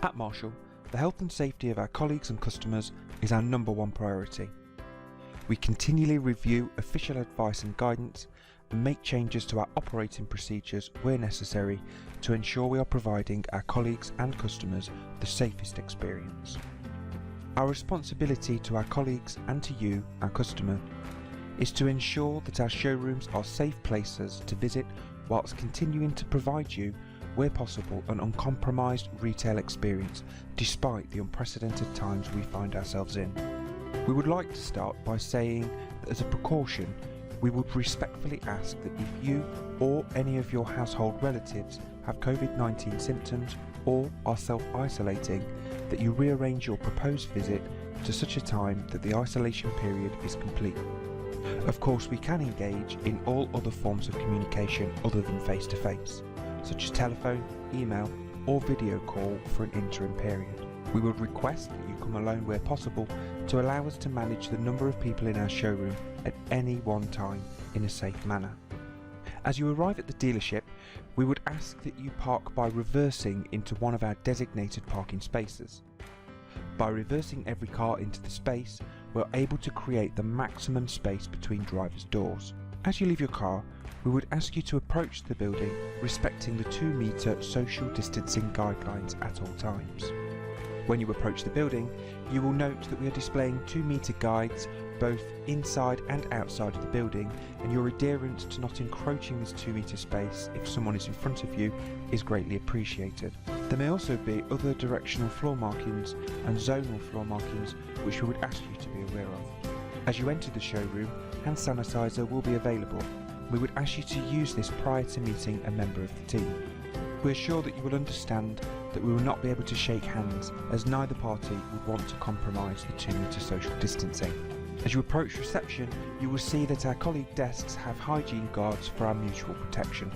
At Marshall, the health and safety of our colleagues and customers is our #1 priority. We continually review official advice and guidance and make changes to our operating procedures where necessary to ensure we are providing our colleagues and customers the safest experience. Our responsibility to our colleagues and to you, our customer, is to ensure that our showrooms are safe places to visit whilst continuing to provide you, where possible, an uncompromised retail experience despite the unprecedented times we find ourselves in. We would like to start by saying that as a precaution, we would respectfully ask that if you or any of your household relatives have COVID-19 symptoms or are self-isolating, that you rearrange your proposed visit to such a time that the isolation period is complete. Of course, we can engage in all other forms of communication other than face-to-face, such as telephone, email or video call for an interim period. We would request that you come alone where possible to allow us to manage the number of people in our showroom at any one time in a safe manner. As you arrive at the dealership, we would ask that you park by reversing into one of our designated parking spaces. By reversing every car into the space, we're able to create the maximum space between drivers' doors. As you leave your car, we would ask you to approach the building respecting the 2-metre social distancing guidelines at all times. When you approach the building, you will note that we are displaying 2-metre guides both inside and outside of the building, and your adherence to not encroaching this 2-metre space if someone is in front of you is greatly appreciated. There may also be other directional floor markings and zonal floor markings which we would ask you to be aware of. As you enter the showroom, hand sanitizer will be available. We would ask you to use this prior to meeting a member of the team. We are sure that you will understand that we will not be able to shake hands, as neither party would want to compromise the 2-metre social distancing. As you approach reception, you will see that our colleague desks have hygiene guards for our mutual protection.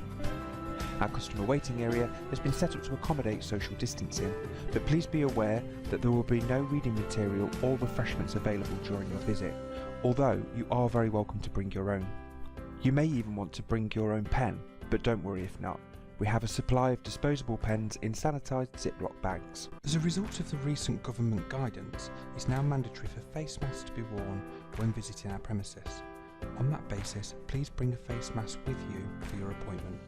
Our customer waiting area has been set up to accommodate social distancing, but please be aware that there will be no reading material or refreshments available during your visit, although you are very welcome to bring your own. You may even want to bring your own pen, but don't worry if not. We have a supply of disposable pens in sanitised Ziploc bags. As a result of the recent government guidance, it's now mandatory for face masks to be worn when visiting our premises. On that basis, please bring a face mask with you for your appointment.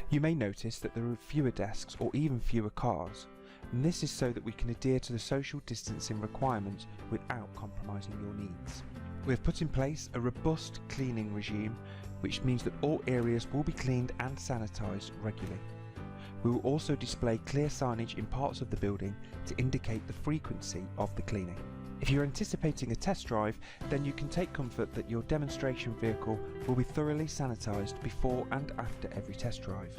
You may notice that there are fewer desks or even fewer cars, and this is so that we can adhere to the social distancing requirements without compromising your needs. We have put in place a robust cleaning regime, which means that all areas will be cleaned and sanitised regularly. We will also display clear signage in parts of the building to indicate the frequency of the cleaning. If you're anticipating a test drive, then you can take comfort that your demonstration vehicle will be thoroughly sanitised before and after every test drive.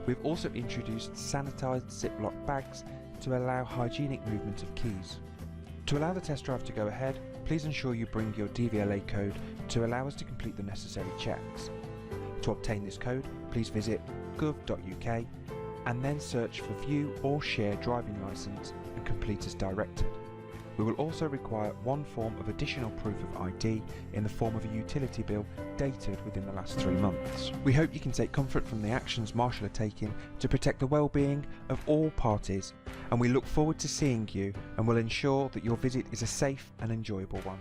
We've also introduced sanitised Ziploc bags to allow hygienic movement of keys. To allow the test drive to go ahead, please ensure you bring your DVLA code to allow us to complete the necessary checks. To obtain this code, please visit gov.uk and then search for View or Share Driving Licence and complete as directed. We will also require one form of additional proof of ID in the form of a utility bill dated within the last 3 months. We hope you can take comfort from the actions Marshall are taking to protect the well-being of all parties, and we look forward to seeing you and will ensure that your visit is a safe and enjoyable one.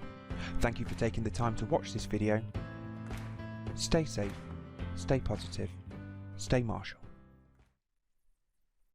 Thank you for taking the time to watch this video. Stay safe, stay positive, stay Marshall.